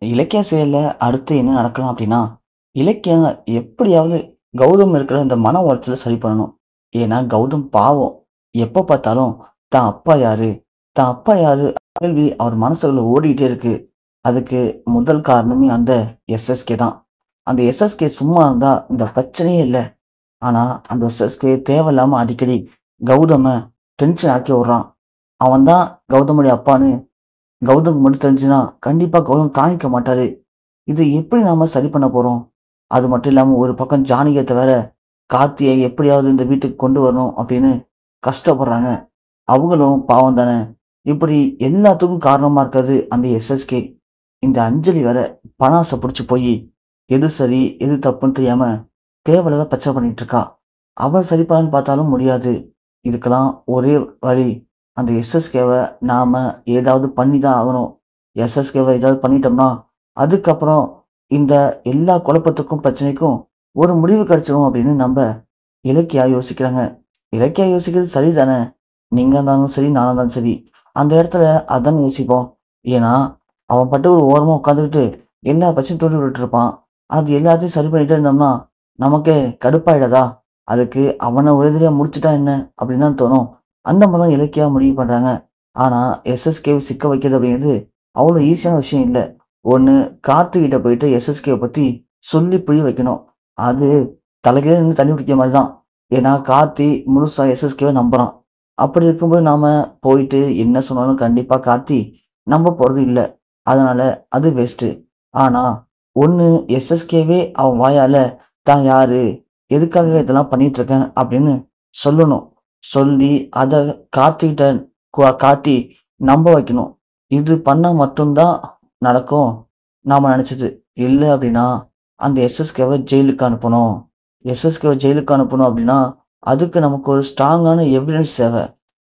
இலக்கிய செயல்ல அடுத்து என்ன நடக்கலாம் அப்படின்னா, இலக்கியம் எப்படியாவது கௌதம் இருக்கிற இந்த மன உளைச்சல சரி பண்ணணும். ஏன்னா, கௌதம் பாவம். எப்ப பார்த்தாலும் தான் அப்பா யாரு? தான் அப்பா யாரு? கேள்வி அவர் மனசுக்குள்ள ஓடிட்டே இருக்கு. அதுக்கு முதல் காரணமே அந்த எஸ்எஸ்கே தான். அந்த எஸ்எஸ்கே சும்மா இருந்தா இந்த பிரச்சனையே இல்ல. ஆனா, அந்த எஸ்எஸ்கே தேவையில்லாம அடிக்கடி கௌதம டென்ஷன் ஆக்கி விடுறான். அவன் தான் கௌதமுடைய அப்பான்னு கௌதம்க்கு மட்டும் தெரிஞ்சுன்னா, கண்டிப்பா கௌதம் தாங்கிக்க மாட்டாரு. இது எப்படி நாம சரி பண்ண போறோம்? அது மட்டும் இல்லாம ஒரு பக்கம் ஜானகியத்த வேற கார்த்தியை எப்படியாவது இந்த வீட்டுக்கு கொண்டு வரணும் அப்படின்னு கஷ்டப்படுறாங்க. அவங்களும் பாவம் தானே! இப்படி எல்லாத்துக்கும் காரணமா இருக்கிறது அந்த எஸ்எஸ்கே. இந்த அஞ்சலி வேற பண ஆசை புடிச்சு போயி, எது சரி, எது தப்புன்னு தெரியாம தேவையில்லாத பிரச்சனை பண்ணிட்டு இருக்கா. அவ சரி பண்ணலான்னு பார்த்தாலும் முடியாது. இதுக்கெல்லாம் ஒரே வழி, அந்த எஸ்எஸ்கேவ நாம ஏதாவது பண்ணி தான் ஆகணும். எஸ்எஸ்கேவ ஏதாவது பண்ணிட்டோம்னா, அதுக்கப்புறம் இந்த எல்லா குழப்பத்துக்கும், பிரச்சனைக்கும் ஒரு முடிவு கிடைச்சிரும் அப்படின்னு நம்ப இலக்கியா யோசிக்கிறாங்க. இலக்கியா யோசிக்கிறது சரிதானே! நீங்களா இருந்தாலும் சரி, நானா இருந்தாலும் சரி. அந்த இடத்துல அதானே யோசிப்போம். ஏன்னா, அவன் பாட்டுக்கு ஒரு ஓரமா உட்காந்துக்கிட்டு எல்லா பிரச்சனையும் தூண்டி விட்டுட்டு இருப்பான். அது எல்லாத்தையும் சரி பண்ணிட்டே இருந்தோம்னா, நமக்கே கடுப்பாயிடாதா? அதுக்கு அவன ஒரேதிரியா முடிச்சுட்டா என்ன? அப்படின்னு தான் தோணும். அந்த மாரி தான் இலக்கியா முடிவு பண்றாங்க. ஆனா, எஸ்எஸ்கேவ சிக்க வைக்கிறது அப்படிங்கிறது அவ்வளோ ஈஸியான விஷயம் இல்ல. ஒண்ணு கார்த்திகிட்ட போயிட்டு எஸ்எஸ்கேவ பத்தி சொல்லி புரிய வைக்கணும். அது தலைகீழா நின்னு தண்ணி குடிக்கிற மாரி தான். ஏன்னா, கார்த்தி முழுசா எஸ்எஸ்கேவ நம்புறான். அப்படி இருக்கும்போது நாம போயிட்டு என்ன சொன்னாலும் கண்டிப்பா கார்த்தி நம்ப போறது இல்ல. அதனால அது வேஸ்ட்டு. ஆனா, ஒண்ணு எஸ்எஸ்கேவே அவன் வாயால தான் யாரு? எதுக்காக இதெல்லாம் பண்ணிட்டு இருக்கேன்? அப்படின்னு சொல்லணும். சொல்லி அத கார்த்திகிட்ட காட்டி நம்ப வைக்கணும். இது பண்ணா மட்டும் தான் நடக்கும். நாம நெனச்சது. இல்ல அப்படின்னா, அந்த எஸ்எஸ்கேவ ஜெயிலுக்கு அனுப்பணும். எஸ்எஸ்கேவ ஜெயிலுக்கு அனுப்பணும் அப்படின்னா, அதுக்கு நமக்கு ஒரு ஸ்ட்ராங்கான எவிடன்ஸ் தேவ.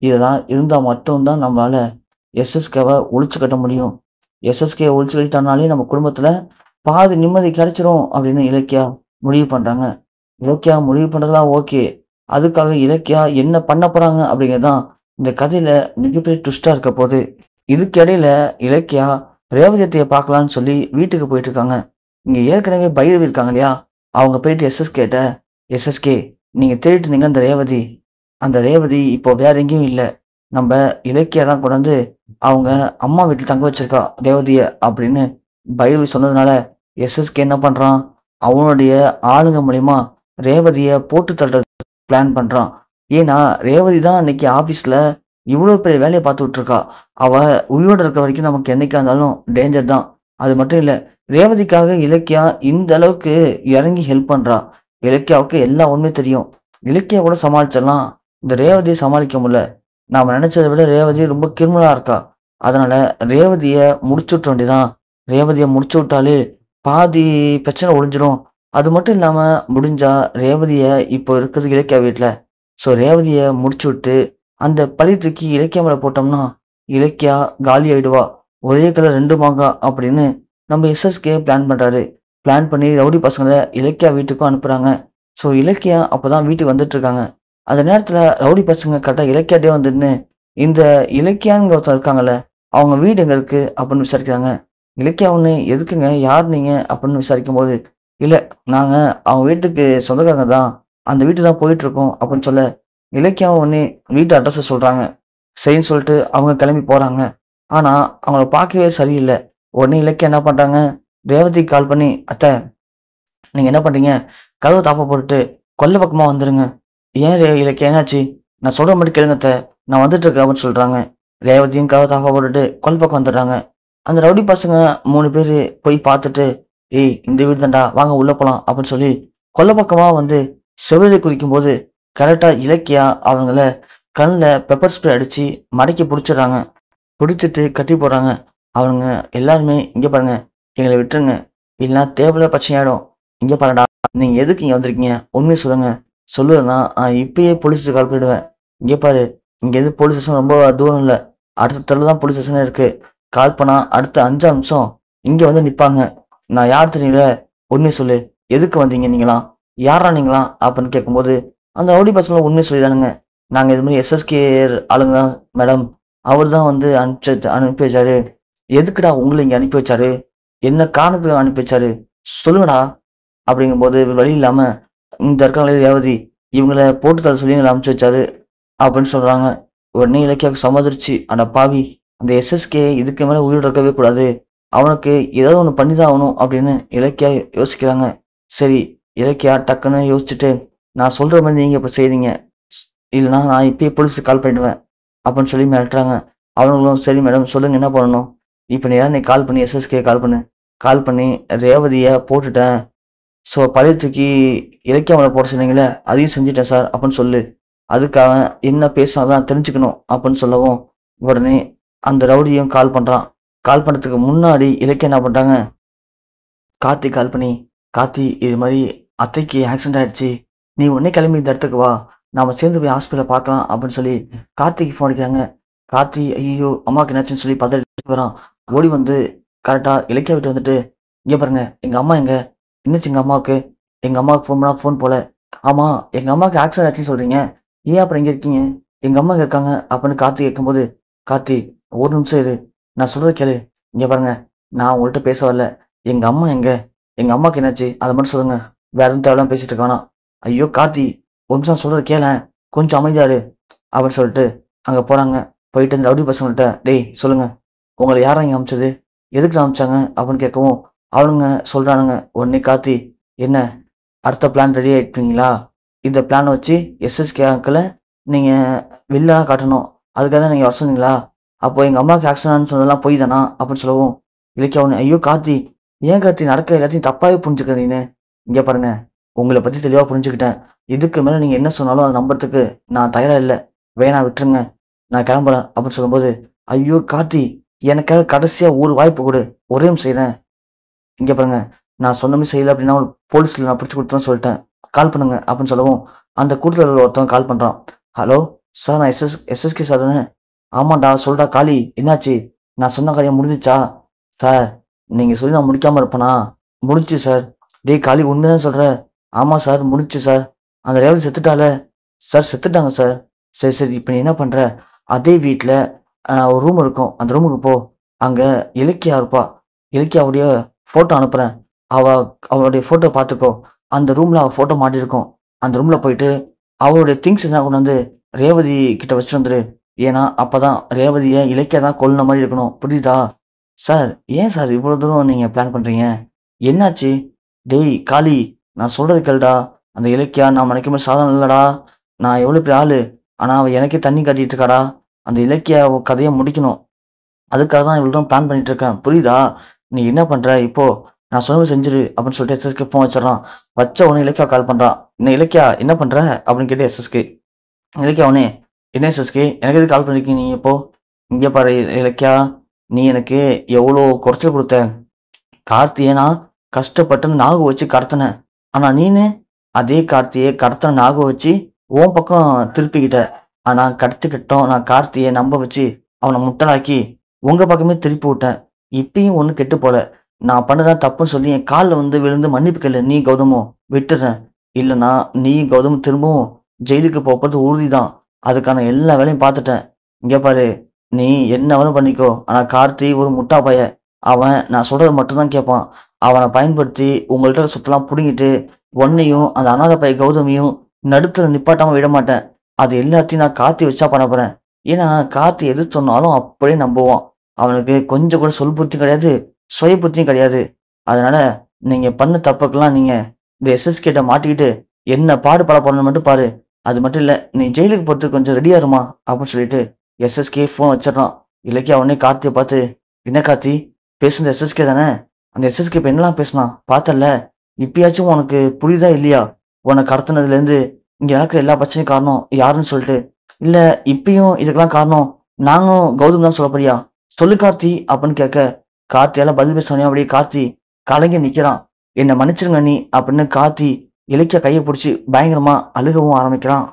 இதெல்லாம் இருந்தா மட்டும் தான் நம்மளால எஸ்எஸ்கேவ ஒழிச்சு கட்ட முடியும். எஸ்எஸ்கேவ ஒழிச்சு கட்டிட்டோம்னாலே நம்ம குடும்பத்துல பாதி நிம்மதி கிடைச்சிரும் அப்படின்னு இலக்கியா முடிவு பண்றாங்க. இலக்கியா முடிவு பண்றதெல்லாம் ஓகே. அதுக்காக இலக்கியா என்ன பண்ண போறாங்க அப்படிங்கிறது தான் இந்த கதையில மிகப்பெரிய ட்விஸ்ட்டா இருக்க போது. இதுக்கு இடையில இலக்கியா ரேவதி அத்தைய பார்க்கலான்னு சொல்லி வீட்டுக்கு போயிட்டு இருக்காங்க. இங்க ஏற்கனவே பைரவி இருக்காங்க இல்லையா? அவங்க போயிட்டு எஸ்எஸ்கேட்ட, "எஸ்எஸ்கே நீங்க தேடிட்டு இருந்தீங்க அந்த ரேவதி. அந்த ரேவதி இப்போ வேற எங்கேயும் இல்ல. நம்ப இலக்கியா தான் கொண்டாந்து அவங்க அம்மா வீட்ல தங்க வச்சிருக்கா ரேவதிய" அப்படின்னு பைரவி சொன்னதுனால, எஸ்எஸ்கே என்ன பண்றான்? அவனுடைய ஆளுங்க மூலியமா ரேவதிய போட்டு தள்ளுறதுக்கு பிளான் பண்றான். ஏன்னா, ரேவதி தான் அன்னைக்கு ஆபீஸ்ல இவ்ளோ பெரிய வேலைய பார்த்துட்டு இருக்கா. அவ உயிரோட இருக்க வரைக்கும் நமக்கு என்னைக்கா இருந்தாலும் டேஞ்சர் தான். அது மட்டும் இல்ல, ரேவதிக்காக இலக்கியா இந்த அளவுக்கு இறங்கி ஹெல்ப் பண்றா. இலக்கியாவுக்கு எல்லா உண்மையும் தெரியும். இலக்கியா கூட சமாளிச்சிடலாம். இந்த ரேவதிய சமாளிக்க முடியல. நாம நினைச்சத விட ரேவதி ரொம்ப கிரிமினலா இருக்கா. அதனால ரேவதிய முடிச்சு விட்ற வேண்டியதான். ரேவதிய முடிச்சு விட்டாலே பாதி பிரச்சனை ஒழிஞ்சிரும். அது மட்டும் இல்லாம முடிஞ்சா ரேவதிய இப்போ இருக்கிறது இலக்கியா வீட்ல. ஸோ ரேவதிய முடிச்சு விட்டு அந்த பழி தூக்கி இலக்கியா மேல போட்டோம்னா, இலக்கியா காலி ஆயிடுவா. ஒரே கல்ல 2 மாங்கா அப்படின்னு நம்ம எஸ்எஸ்கே பிளான் பண்றாரு. பிளான் பண்ணி ரவுடி பசங்கள இலக்கியா வீட்டுக்கும் அனுப்புறாங்க. ஸோ இலக்கியா அப்பதான் வீட்டுக்கு வந்துட்டு இருக்காங்க. அந்த நேரத்துல ரவுடி பசங்க கரெக்ட்டா இலக்கியாட்டயே வந்து நின்னு, இந்த இலக்கியான்னு ஒருத்தன் இருக்காங்கல்ல, அவங்க வீடு எங்க இருக்கு? அப்படின்னு விசாரிக்கிறாங்க. இலக்கியா ஒண்ணு, "எதுக்குங்க? யார் நீங்க?" அப்படின்னு விசாரிக்கும்போது, "இல்ல, நாங்க அவங்க வீட்டுக்கு சொந்தக்காரங்க தான். அந்த வீட்டுக்கு தான் போயிட்டுருக்கோம்" அப்படின்னு சொல்ல, இலக்கியாவும் உடனே வீட்டு அட்ரஸ சொல்றாங்க. சரின்னு சொல்லிட்டு அவங்க கிளம்பி போறாங்க. ஆனா, அவங்கள பார்க்கவே சரியில்ல. உடனே இலக்கியா என்ன பண்றாங்க, ரேவதிக்கு கால் பண்ணி, "அத்த, நீங்க என்ன பண்றீங்க? கதவ தாப்பா போட்டுட்டு கொல்லை பக்கமா வந்துருங்க." "ஏன் இலக்கியா என்னாச்சு? நான் சொல்ற மாரி கேளுங்க அத்த. நான் வந்துட்டு இருக்கேன்" அப்படின்னு சொல்றாங்க. ரேவதியும் கதவ தாப்பா போட்டுட்டு கொல்லை பக்கம் வந்துடுறாங்க. அந்த ரவுடி பசங்க 3 பேரு போய் பார்த்துட்டு, "ஏய் இந்த வீடு தான்டா, வாங்க உள்ள போலாம்" அப்படின்னு சொல்லி கொல்லை பக்கமா வந்து செவுருல குதிக்கும்போது, கரெக்ட்டா இலக்கியா அவங்கள கண்ல பெப்பர் ஸ்ப்ரே அடிச்சு மடக்கி புடிச்சுடுறாங்க. புடிச்சுட்டு கட்டி போடுறாங்க. அவனுங்க எல்லாருமே, "இங்க பாருங்க, எங்கள விட்டுருங்க. இல்லன்னா தேவையில்லாத பிரச்சனை ஆயிடும். இங்க பாருடா, நீங்க எதுக்கு இங்க வந்திருக்கீங்க? உண்மைய சொல்லுங்க. சொல்லலன்னா நான் இப்பயே போலீஸுக்கு கால் பண்ணிடுவேன். இங்க பாரு, இங்க இருந்து போலீஸ் ஸ்டேஷன் ரொம்ப தூரம் இல்ல. அடுத்த தெருல தான் போலீஸ் ஸ்டேஷனே இருக்கு. கால் பண்ணா அடுத்த 5 நிமிஷம் இங்க வந்து நிப்பாங்க. நான் யார் தெரியல. உண்மைய சொல்லு. எதுக்கு வந்தீங்க நீங்கலாம்? யார்றா நீங்கலாம்?" அப்படின்னு கேட்கும்போது, அந்த ரவுடி பசங்களும் உண்மைய சொல்லிடுறானுங்க. "நாங்க இது மாரி எஸ்எஸ்கே ஆளுங்க தான் மேடம். அவரு தான் வந்து அனுப்பிச்சு அனுப்பி வச்சாரு." "எதுக்குடா உங்கள இங்க அனுப்பி வச்சாரு? என்ன காரணத்துக்கு அனுப்பி வச்சாரு சொல்லுங்கடா அப்படிங்கும்போது வழி இல்லாம இந்த இருக்காங்களே ரேவதி இவங்கள போட்டு தர சொல்லி எங்களை அனுப்பிச்சு வச்சாரு அப்படின்னு சொல்றாங்க. உடனே இலக்கியாவுக்கு சம்மதிச்சு அட பாவி அந்த எஸ்எஸ்கே இதுக்கு மேல உயிர் இருக்கவே கூடாது, அவனுக்கு ஏதாவது ஒன்று பண்ணிதான் ஆகணும் அப்படின்னு இலக்கியா யோசிக்கிறாங்க. சரி இலக்கியா டக்குன்னு யோசிச்சுட்டு நான் சொல்ற மாதிரி நீங்க இப்ப செய்றீங்க, இல்லைன்னா நான் இப்பயே போலீஸுக்கு கால் பண்ணிடுவேன் அப்படின்னு சொல்லி மிரட்டுறாங்க. அவனுங்களும் சரி மேடம் சொல்லுங்க என்ன பண்ணணும், இப்போ நேரம் நீ கால் பண்ணி எஸ்எஸ்கே கால் பண்ணி ரேவதியை போட்டுட்டேன், ஸோ பழைய தூக்கி இலக்கியாவில் போட சொன்னீங்களே அதையும் செஞ்சுட்டேன் சார் அப்படின்னு சொல்லு, அதுக்காக என்ன பேசாதான் தெரிஞ்சுக்கணும் அப்படின்னு சொல்லவும் உடனே அந்த ரவுடியும் கால் பண்ணுறான். கால் பண்ணுறதுக்கு முன்னாடி இலக்கியம் என்ன பண்ணுறாங்க, கார்த்தி கால் பண்ணி கார்த்தி இது மாதிரி அத்தைக்கு ஆக்சிடென்ட் ஆயிடுச்சு, நீ உடனே கிளம்பி இந்த இடத்துக்கு வா, நாம் சேர்ந்து போய் ஹாஸ்பிட்டலில் பார்க்கலாம் அப்படின்னு சொல்லி கார்த்திக்கு ஃபோன் அடிக்கிறாங்க. கார்த்தி ஐயோ அம்மாவுக்கு என்னாச்சுன்னு சொல்லி பதறிட்டு வரான். ஓடி வந்து கரெக்டாக இலக்கிய விட்டு வந்துட்டு இங்கே பாருங்க எங்கள் அம்மா எங்க என்னாச்சு எங்கள் அம்மாவுக்கு, எங்கள் அம்மாவுக்கு ஃபோன் பண்ணால் ஃபோன் போல, ஆமாம் எங்கள் அம்மாவுக்கு ஆக்சிடென்ட் ஆச்சுன்னு சொல்கிறீங்க, ஏன் அப்புறம் எங்கே இருக்கீங்க, எங்கள் அம்மா இங்கே இருக்காங்க அப்படின்னு கார்த்தி கேட்கும்போது கார்த்தி ஒரு நிமிஷம் இரு நான் சொல்கிறத கேளு, இங்கே பாருங்க நான் உங்கள்கிட்ட பேச வரல, எங்கள் அம்மா எங்கே, எங்கள் அம்மாவுக்கு என்னாச்சு அதை மட்டும் சொல்லுங்கள், வேற எதுவும் தேவையில்லாம பேசிட்டு இருக்கானா. ஐயோ கார்த்தி ஒரு நிமிஷம் சொல்கிறத கேளேன் கொஞ்சம் அமைதியாரு அப்படின்னு சொல்லிட்டு அங்கே போகிறாங்க. போயிட்டு அந்த ரவுடி பசங்கள்கிட்ட டேய் சொல்லுங்கள் உங்களை யாரும் இங்கே அமிச்சது, எதுக்கு அமிச்சாங்க அப்படின்னு கேட்கவும் அவனுங்க சொல்கிறானுங்க. உடனே கார்த்தி என்ன அடுத்த பிளான் ரெடி ஆகிட்டீங்களா, இந்த பிளானை வச்சு எஸ்எஸ்கே அங்கிளை நீங்கள் வெளில காட்டணும், அதுக்காக தான் நீங்கள் வர சொன்னீங்களா, அப்போ எங்கள் அம்மாவுக்கு ஆக்சிடென்ட்னு சொன்னதெல்லாம் போய் தானா அப்படின்னு சொல்லவும் இலக்கியா ஒன்று ஐயோ கார்த்தி ஏன் கார்த்தி நடக்க எல்லாத்தையும் தப்பாகவே புரிஞ்சுக்க நீனு, இங்கே பாருங்க உங்களை பற்றி தெளிவாக புரிஞ்சுக்கிட்டேன், இதுக்கு மேலே நீங்கள் என்ன சொன்னாலும் அதை நம்புறதுக்கு நான் தயாராக இல்லை, வேணா விட்டுருங்க நான் கிளம்புறேன் அப்படின்னு சொல்லும்போது ஐயோ கார்த்தி எனக்காக கடைசியாக ஒரு வாய்ப்பு கொடு ஒரே செய்கிறேன், இங்கே பாருங்க நான் சொன்ன மாதிரி செய்யலை அப்படின்னா போலீஸில் நான் பிடிச்சி கொடுத்தேன்னு சொல்லிட்டேன், கால் பண்ணுங்க அப்படின்னு சொல்லவும் அந்த கூட்டத்தில் ஒருத்தவங்க கால் பண்ணுறான். ஹலோ சார் நான் எஸ்எஸ்கே சார் தானே, ஆமாண்டா சொல்கிறா காளி என்னாச்சு, நான் சொன்ன காரியம் முடிஞ்சிச்சா, சார் நீங்கள் சொல்லி நான் முடிக்காமல் இருப்பேனா, முடிச்சு சார், டேய் காளி உண்மைதான் சொல்கிற, ஆமாம் சார் முடிச்சு சார், அந்த ரேவதி செத்துட்டால, சார் செத்துட்டாங்க சார், சரி சரி இப்போ நீ என்ன பண்ணுற, அதே வீட்டில் ஒரு ரூம் இருக்கும் அந்த ரூமுக்கு போ, அங்கே இலக்கியா இருப்பா, இலக்கியாவுடைய ஃபோட்டோ அனுப்புகிறேன், அவளுடைய ஃபோட்டோ பார்த்துக்கோ, அந்த ரூமில் அவள் ஃபோட்டோ மாட்டியிருக்கோம், அந்த ரூமில் போயிட்டு அவளுடைய திங்ஸ் என்ன கொண்டு வந்து ரேவதி கிட்ட வச்சுட்டு வந்துரு, ஏன்னா அப்போ தான் ரேவதியை இலக்கியா தான் கொல்லுன மாதிரி இருக்கணும் புரியுதா. சார் ஏன் சார் இவ்வளோ தூரம் நீங்கள் பிளான் பண்ணுறீங்க, என்னாச்சு, டேய் காளி நான் சொல்கிறது கேளுடா, அந்த இலக்கியா நான் நினைக்கிற மாதிரி சாதாரணம் இல்லைடா, நான் எவ்வளோ பெரிய ஆள், ஆனால் அவள் எனக்கே தண்ணி காட்டிட்டு இருக்காடா, அந்த இலக்கிய கதையை முடிக்கணும், அதுக்காக தான் இவ்வளோ பிளான் பண்ணிட்டு இருக்கேன் புரியுதா, நீ என்ன பண்ணுற இப்போ நான் சொன்னது செஞ்சிரு அப்படின்னு சொல்லிட்டு எஸ்எஸ்கே ஃபோன் வச்சிடறான். வச்ச உடனே இலக்கியா கால் பண்ணுறான். என்ன இலக்கியா என்ன பண்ணுற அப்படின்னு கேட்டு எஸ்எஸ்கே இலக்கியா உடனே என்ன எஸ்எஸ்கே எனக்கு எதுக்கு கால் பண்ணிருக்கீங்க நீங்கள் இப்போ, இங்கே பாரு இலக்கியா நீ எனக்கு எவ்வளோ குறைச்சல் கொடுத்த, கார்த்தியை நான் கஷ்டப்பட்டு நாகு வச்சு கடத்தினேன், ஆனால் நீனு அதே கார்த்தியை கடத்தின நாகு வச்சு உன் பக்கம் திருப்பிக்கிட்ட, ஆனால் கடத்திக்கிட்டோம் நான் கார்த்தியை நம்ப வச்சு அவனை முட்டலாக்கி உங்கள் பக்கமே திருப்பி விட்டேன், இப்பயும் ஒன்றும் கெட்டு போல, நான் பண்ணதான் தப்புன்னு சொல்லி என் காலில் வந்து விழுந்து மன்னிப்பு கேளு நீ கௌதமும் விட்டுறேன், இல்லைன்னா நீ கௌதம் திரும்பவும் ஜெயிலுக்கு போகிறது உறுதி தான், அதுக்கான எல்லா வேலையும் பார்த்துட்டேன், இங்கே பாரு நீ என்ன வேணும் பண்ணிக்கோ, ஆனால் கார்த்தி ஒரு முட்டா பைய, அவன் நான் சொல்கிறது மட்டும்தான் கேட்பான், அவனை பயன்படுத்தி உங்கள்கிட்ட சுத்தலாம் பிடுங்கிட்டு ஒன்னையும் அந்த அனாத பைய கௌதமியும் நடுத்துல நிப்பாட்டாமல் விட மாட்டேன், அது எல்லாத்தையும் நான் கார்த்தி வச்சா பண்ண போகிறேன், ஏன்னா கார்த்தி எது சொன்னாலும் அப்படியே நம்புவான், அவனுக்கு கொஞ்சம் கூட சொல் புத்தியும் கிடையாது சுய புத்தியும் கிடையாது, அதனால நீங்கள் பண்ண தப்புக்கெல்லாம் நீங்கள் இந்த எஸ்எஸ்கிட்ட மாட்டிக்கிட்டு என்ன பாடுபட போறன்னு மட்டும் பாரு, அது மட்டும் இல்லை நீ ஜெயிலுக்கு போகிறதுக்கு கொஞ்சம் ரெடியாக இருமா அப்படின்னு சொல்லிட்டு எஸ்எஸ்கே ஃபோன் வச்சிடறான். இலக்கியா உடனே கார்த்தியை பார்த்து என்ன கார்த்தி பேசுனது எஸ்எஸ்கே தானே, அந்த எஸ்எஸ்கே இப்போ என்னலாம் பேசினான் பார்த்தல, இப்பயாச்சும் உனக்கு புரியுதா இல்லையா, உனக்கு கடத்தினதுலேருந்து இங்கே நடக்கிற எல்லா பிரச்சனையும் காரணம் யாருன்னு சொல்லிட்டு, இல்லை இப்பயும் இதுக்கெல்லாம் காரணம் நானும் கௌதம் தான் சொல்ல போறியா, சொல்லு கார்த்தி அப்படின்னு கேட்க கார்த்தியால பதில் பேச அப்படியே கார்த்தி கலங்கி நிற்கிறான். என்னை மன்னிச்சிருங்க நீ அப்படின்னு கார்த்தி இலக்கிய கையை பிடிச்சி பயங்கரமா அழுகவும் ஆரம்பிக்கிறான்.